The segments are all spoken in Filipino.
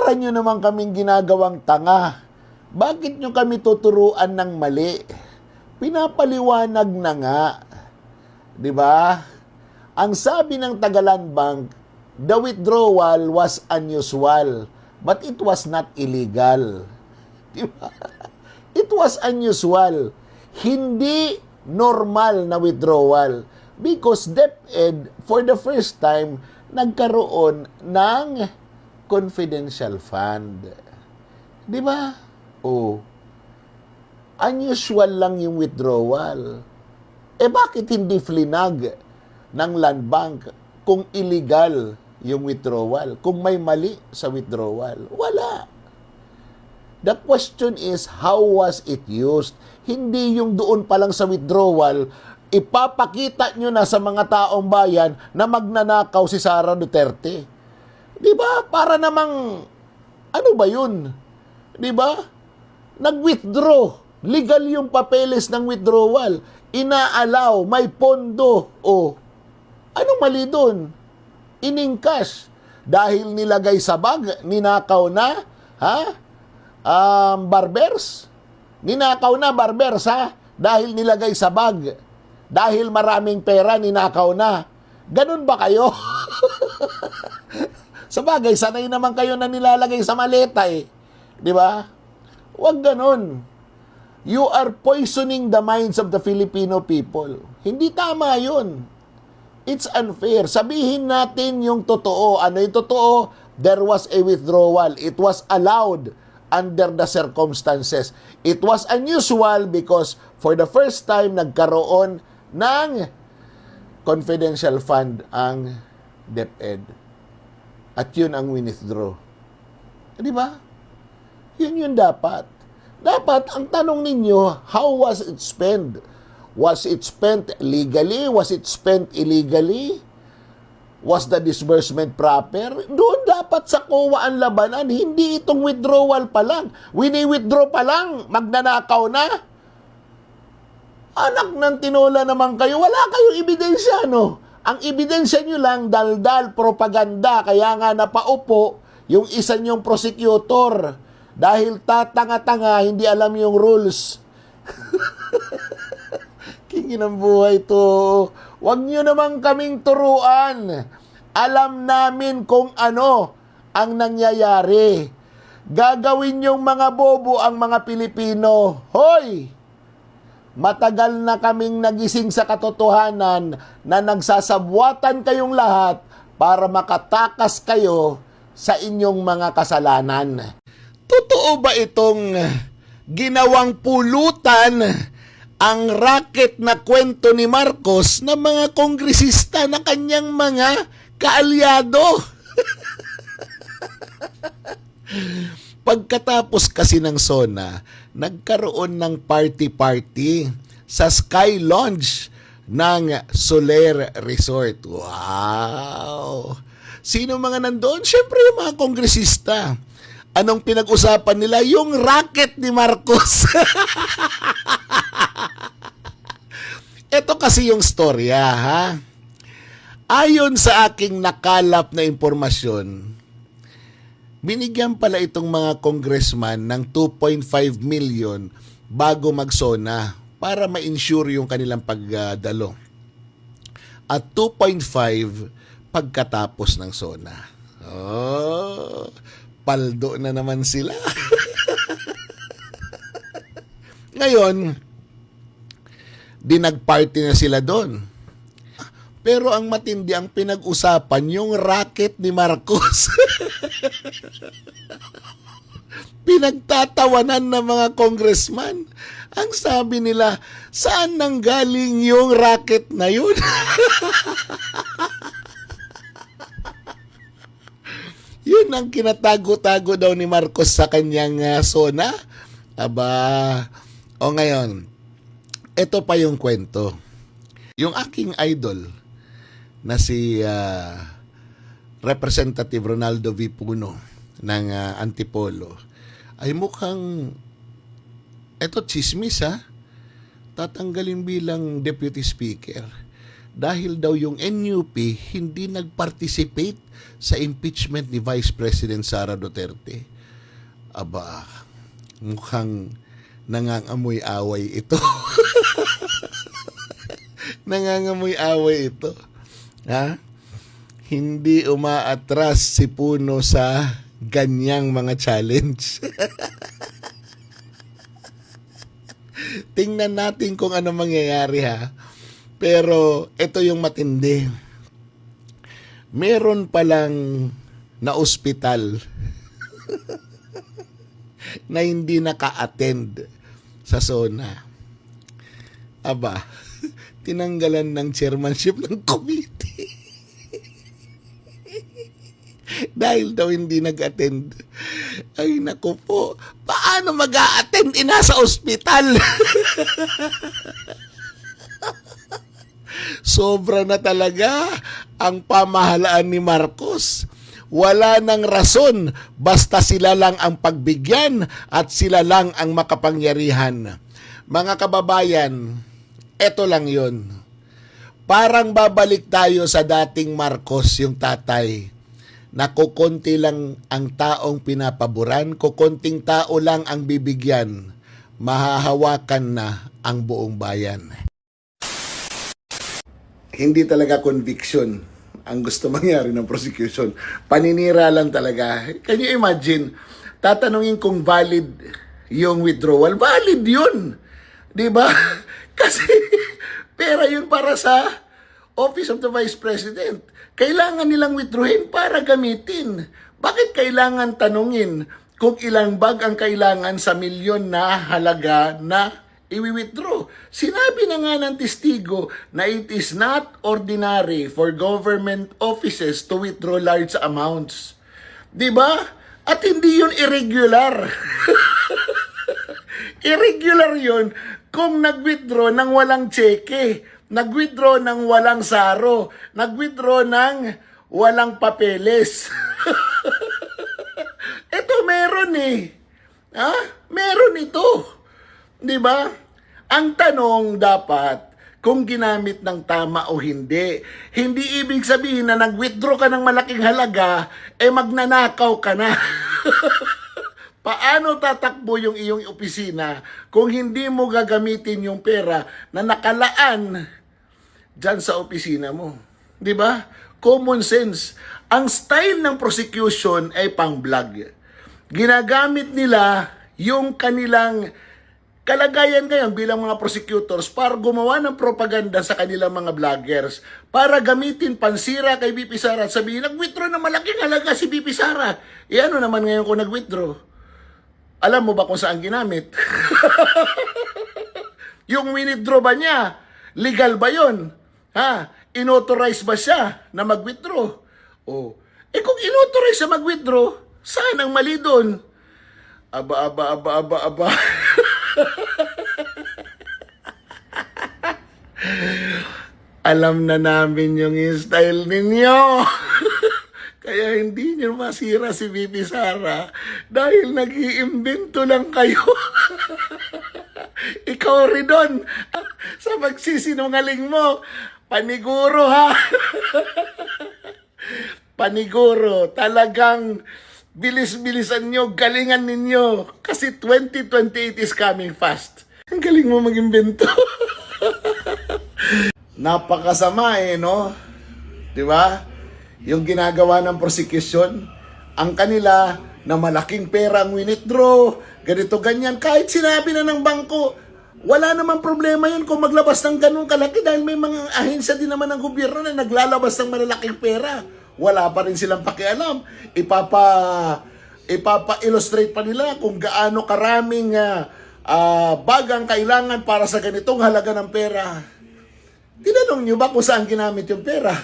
para nyo naman kaming ginagawang tanga. Bakit nyo kami tuturuan ng mali? Pinapaliwanag na nga. Di ba? Ang sabi ng Tagalan Bank, the withdrawal was unusual, but it was not illegal. Di ba? It was unusual. Hindi normal na withdrawal. Because DepEd, for the first time, nagkaroon ng confidential fund. Di ba? Oh. Unusual lang yung withdrawal. Bakit hindi flinag ng Land Bank kung illegal yung withdrawal? Kung may mali sa withdrawal? Wala. The question is, how was it used? Hindi yung doon pa lang sa withdrawal, ipapakita nyo na sa mga taong bayan na magnanakaw si Sara Duterte. Di ba? Para namang, ano ba yun? Di ba? Nag-withdraw. Legal yung papeles ng withdrawal. Inaalaw, may pondo. O, anong mali doon? Iningkas. Dahil nilagay sa bag, ninakaw na, ha? Barbers? Ninakaw na, barbers, ha? Dahil nilagay sa bag. Dahil maraming pera, ninakaw na. Ganun ba kayo? Sabagay, sanay naman kayo na nilalagay sa maleta eh. Di ba? Huwag ganun. You are poisoning the minds of the Filipino people. Hindi tama yun. It's unfair. Sabihin natin yung totoo. Ano yung totoo? There was a withdrawal. It was allowed under the circumstances. It was unusual because for the first time, nagkaroon ng confidential fund ang DepEd. At yun ang withdraw. Di ba? Yun yung dapat. Dapat, ang tanong ninyo, how was it spent? Was it spent legally? Was it spent illegally? Was the disbursement proper? Doon dapat sa COA ang labanan. Hindi itong withdrawal pa lang. Wini-withdraw pa lang, magnanakaw na. Anak ng tinola naman kayo, wala kayong ebidensya, no? Ang ebidensya nyo lang, daldal, propaganda, kaya nga napaupo yung isa nyong prosecutor. Dahil tatanga-tanga, hindi alam yung rules. Kingin ang buhay to. Huwag nyo naman kaming turuan. Alam namin kung ano ang nangyayari. Gagawin yung mga bobo ang mga Pilipino. Hoy! Matagal na kaming nagising sa katotohanan na nagsasabwatan kayong lahat para makatakas kayo sa inyong mga kasalanan. Totoo ba itong ginawang pulutan ang racket na kwento ni Marcos na mga kongresista na kanyang mga kaalyado? Pagkatapos kasi ng SONA, nagkaroon ng party-party sa Sky Lounge ng Soler Resort. Wow! Sino mga nandoon? Siyempre yung mga kongresista. Anong pinag-usapan nila? Yung racket ni Marcos. Ito kasi yung storya, ha? Ayon sa aking nakalap na impormasyon, binigyan pala itong mga congressman ng 2.5 million bago mag-SONA para ma-insure yung kanilang pagdalo. At 2.5 pagkatapos ng SONA. Oh, paldo na naman sila. Ngayon, dinag-party na sila doon. Pero ang matindi ang pinag-usapan, yung racket ni Marcos. Pinagtatawanan ng mga congressman. Ang sabi nila, saan nanggaling yung racket na yun? Yun ang kinatago-tago daw ni Marcos sa kanyang SONA. Aba, o ngayon, ito pa yung kwento. Yung aking idol na si Representative Ronaldo V. Puno ng Antipolo ay mukhang, eto chismis ha, tatanggalin bilang Deputy Speaker. dahil daw yung NUP hindi nag-participate sa impeachment ni Vice President Sara Duterte. Aba, mukhang nangangamoy away ito. Nangangamoy away ito. Ha? Hindi umaatras si Puno sa ganyang mga challenge. Tingnan natin kung ano mangyayari ha. Pero ito yung matindi. Meron palang na ospital na hindi naka-attend sa SONA. Aba, tinanggalan ng chairmanship ng committee. Dahil daw hindi nag-attend. Ay naku po, paano mag-a-attend? Nasa ospital. Sobra na talaga ang pamahalaan ni Marcos. Wala nang rason, basta sila lang ang pagbigyan at sila lang ang makapangyarihan. Mga kababayan, eto lang yun. Parang babalik tayo sa dating Marcos, yung tatay, na kukunti lang ang taong pinapaboran, kukunting tao lang ang bibigyan, mahahawakan na ang buong bayan. Hindi talaga conviction ang gusto mangyari ng prosecution. Paninira lang talaga. Can you imagine? Tatanungin kung valid yung withdrawal. Valid yun. Diba? Kasi pera yun para sa Office of the Vice President. Kailangan nilang withdrawin para gamitin. Bakit kailangan tanungin kung ilang bag ang kailangan sa milyon na halaga na i-withdraw? Sinabi na nga ng testigo na it is not ordinary for government offices to withdraw large amounts. Diba? At hindi yun irregular. Irregular yun kung nag-withdraw ng walang cheque, nag-withdraw ng walang saro, nag-withdraw ng walang papeles. Ito meron eh. Ha? Meron ito. Di ba? Ang tanong dapat kung ginamit ng tama o hindi. Hindi ibig sabihin na nag-withdraw ka ng malaking halaga, magnanakaw ka na. Paano tatakbo yung iyong opisina kung hindi mo gagamitin yung pera na nakalaan dyan sa opisina mo? Di ba? Common sense. Ang style ng prosecution ay pang-vlog. Ginagamit nila yung kanilang kalagayan ngayon bilang mga prosecutors para gumawa ng propaganda sa kanilang mga vloggers, para gamitin pansira kay BP Sara at sabihin, nag-withdraw ng malaking halaga si BP Sara. Ano naman ngayon kung nag-withdraw? Alam mo ba kung saan ginamit? Yung withdraw ba niya? Legal ba yun? Ha? Inauthorize ba siya na mag-withdraw? Oh. Kung inauthorize siya mag-withdraw, saan ang mali doon? Aba. Alam na namin yung style ninyo. Kaya hindi niyo masira si BP Sara dahil nag-iimbento lang kayo. Ikaw rin doon sa magsisinungaling mo. Paniguro ha. Paniguro. Talagang bilis-bilisan nyo, galingan ninyo. Kasi 2028 is coming fast. Ang galing mo mag-imbento. Napakasama no? Di ba? Yung ginagawa ng prosecution, ang kanila na malaking pera ang withdraw, ganito ganyan, kahit sinabi na ng bangko, wala namang problema yun kung maglabas ng ganun kalaki dahil may mga ahensya din naman ng gobyerno na naglalabas ng malalaking pera. Wala pa rin silang pakialam. Ipapa-illustrate pa nila kung gaano karaming bagang kailangan para sa ganitong halaga ng pera. Tinanong nyo ba kung saan ginamit yung pera?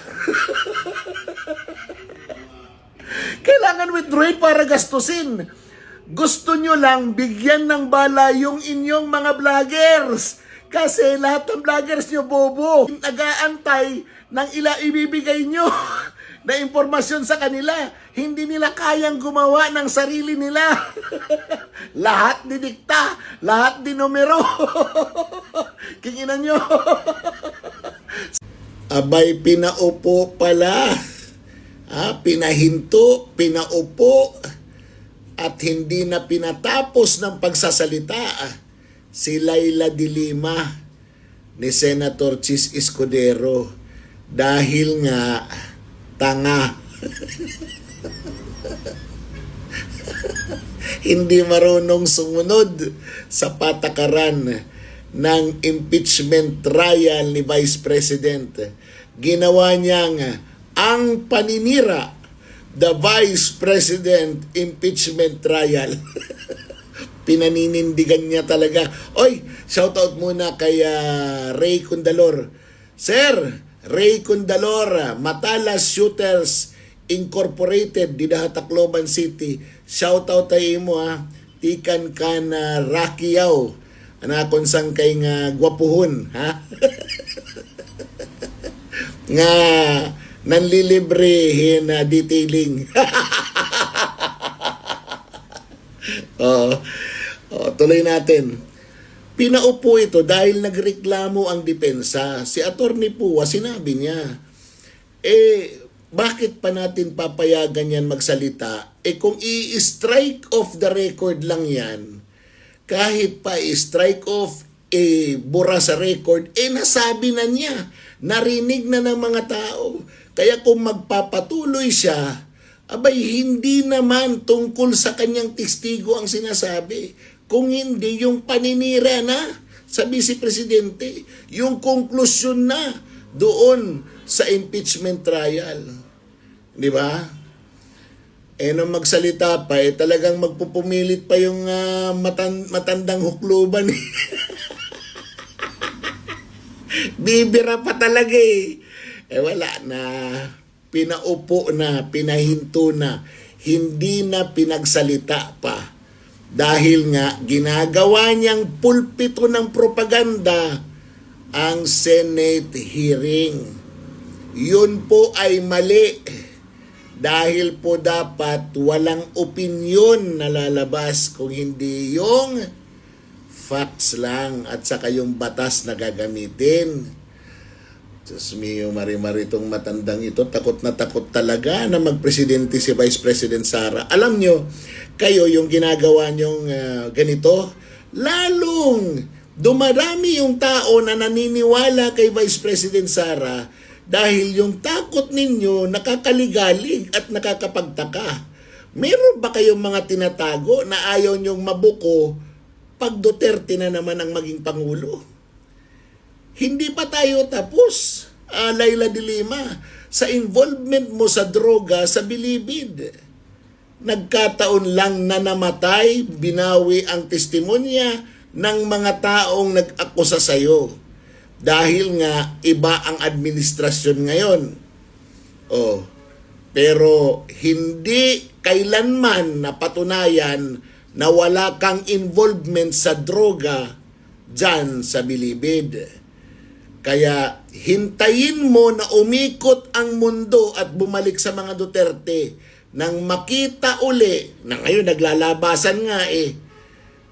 Kailangan withdrawin para gastusin. Gusto nyo lang bigyan ng bala yung inyong mga vloggers. Kasi lahat ng vloggers nyo bobo. Nag-aantay ng ibibigay nyo na impormasyon sa kanila. Hindi nila kayang gumawa ng sarili nila. Lahat didikta, lahat dinumero. Kinginan nyo. Abay, pinaupo pala. Pinahinto, pinaupo, at hindi na pinatapos ng pagsasalita si Laila de Lima ni Senator Chis Escudero dahil nga tanga. Hindi marunong sumunod sa patakaran ng impeachment trial ni Vice President. Ginawa niyang ang paninira, the Vice President impeachment trial. Pinaninindigan niya talaga. Oy, shoutout muna kay Ray Condalor. Sir, Ray Condalor, Matalas Shooters Incorporated, Dida Tacloban City. Shoutout tayo mo Tikan ka na Rakiyaw. Anakon sang kay nga gwapuhon, ha? Nga nanlilibrehin na detailing. Tuloy natin. Pinaupo ito dahil nagreklamo ang depensa. Si Attorney Pua, sinabi niya, bakit pa natin papayagan yan magsalita? Kung i-strike off the record lang yan, kahit pa i-strike off, bura sa record, nasabi na niya, narinig na ng mga tao. Kaya kung magpapatuloy siya, abay hindi naman tungkol sa kanyang testigo ang sinasabi. Kung hindi yung paninira na sa Vice Presidente, yung konklusyon na doon sa impeachment trial. Di ba? Nung magsalita pa, talagang magpupumilit pa yung matandang hukluban. Bibira pa talaga wala na. Pinaupo na, pinahinto na. Hindi na pinagsalita pa. Dahil nga, ginagawa niyang pulpito ng propaganda ang Senate hearing. Yun po ay mali. Dahil po dapat walang opinyon na lalabas kung hindi yung facts lang at saka yung batas na gagamitin. Diyos mio, mari-mari itong matandang ito. Takot na takot talaga na magpresidente si Vice President Sara. Alam nyo, kayo yung ginagawa nyong ganito, lalong dumarami yung tao na naniniwala kay Vice President Sara dahil yung takot ninyo nakakaligalig at nakakapagtaka. Meron ba kayong mga tinatago na ayaw nyong mabuko pag Duterte na naman ang maging Pangulo? Hindi pa tayo tapos, Laila de Lima, sa involvement mo sa droga sa Bilibid. Nagkataon lang na namatay, binawi ang testimonya ng mga taong nag-akusa sa'yo. Dahil nga, iba ang administrasyon ngayon. Pero hindi kailanman napatunayan na wala kang involvement sa droga dyan sa Bilibid. Kaya hintayin mo na umikot ang mundo at bumalik sa mga Duterte nang makita uli, na ngayon naglalabasan nga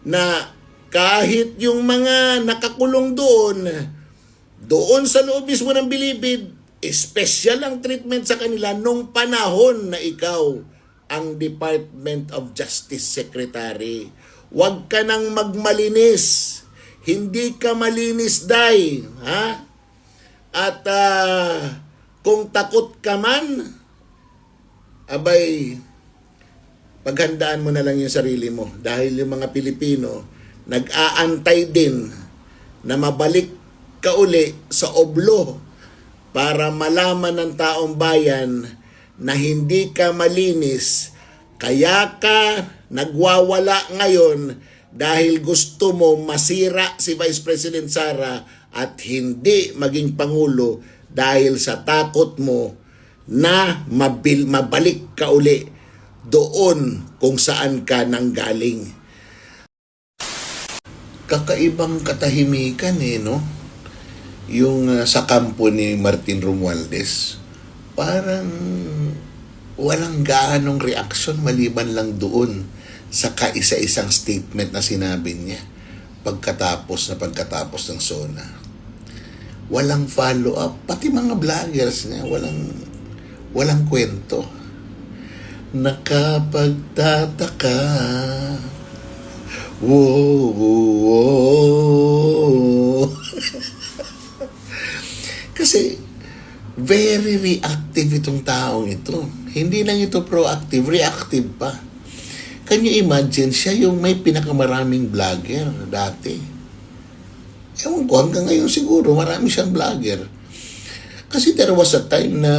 na kahit yung mga nakakulong doon sa loob mismo ng Bilibid, special ang treatment sa kanila nung panahon na ikaw ang Department of Justice Secretary. Huwag ka nang magmalinis. Hindi ka malinis, Day. Ha? At kung takot ka man, abay, paghandaan mo na lang yung sarili mo. Dahil yung mga Pilipino, nag-aantay din na mabalik ka uli sa oblo para malaman ng taong bayan na hindi ka malinis. Kaya ka nagwawala ngayon dahil gusto mo masira si Vice President Sara at hindi maging Pangulo dahil sa takot mo na mabalik ka uli doon kung saan ka nanggaling. Kakaibang katahimikan no? Yung sa kampo ni Martin Romualdez, parang walang gaanong reaksyon maliban lang doon sa kaisa-isang statement na sinabi niya pagkatapos ng SONA. walang follow-up. Pati mga vloggers niya, walang kwento. Nakapagtataka. Wow. Kasi, very reactive itong taong ito. Hindi lang ito proactive, reactive pa. Can you imagine, siya yung may pinakamaraming vlogger dati. Ewan ko, hanggang ngayon siguro, marami siyang vlogger. Kasi there was a time na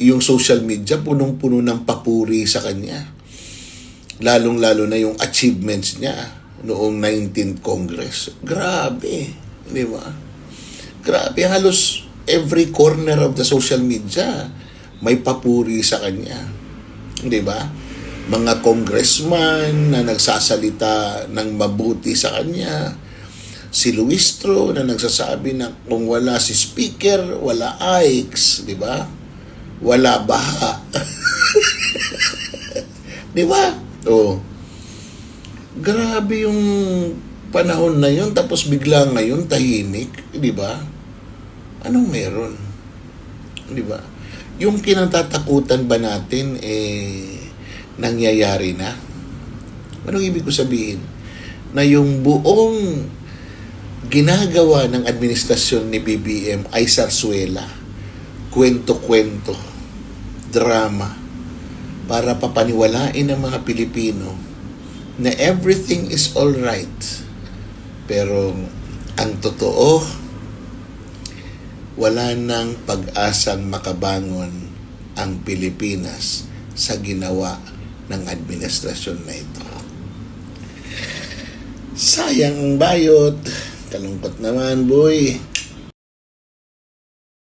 yung social media punong-puno ng papuri sa kanya. Lalong-lalo na yung achievements niya noong 19th Congress. Grabe, di ba? Grabe, halos every corner of the social media may papuri sa kanya. Di ba? Mga congressman na nagsasalita ng mabuti sa kanya. Si Luistro na nagsasabi na kung wala si speaker, wala Ikes, di ba? Wala baha. Di ba? Oh. Grabe yung panahon na yun, tapos bigla ngayon tahimik, di ba? Anong meron? Di ba? Yung kinatatakutan ba natin nangyayari na? Anong ibig ko sabihin? Na yung buong ginagawa ng administrasyon ni BBM ay sarsuela, kwento-kwento, drama, para papaniwalain ng mga Pilipino na everything is all right. Pero ang totoo, wala nang pag-asang makabangon ang Pilipinas sa ginawa ng administrasyon na ito. Sayang ang bayot. Kalungkot naman, boy.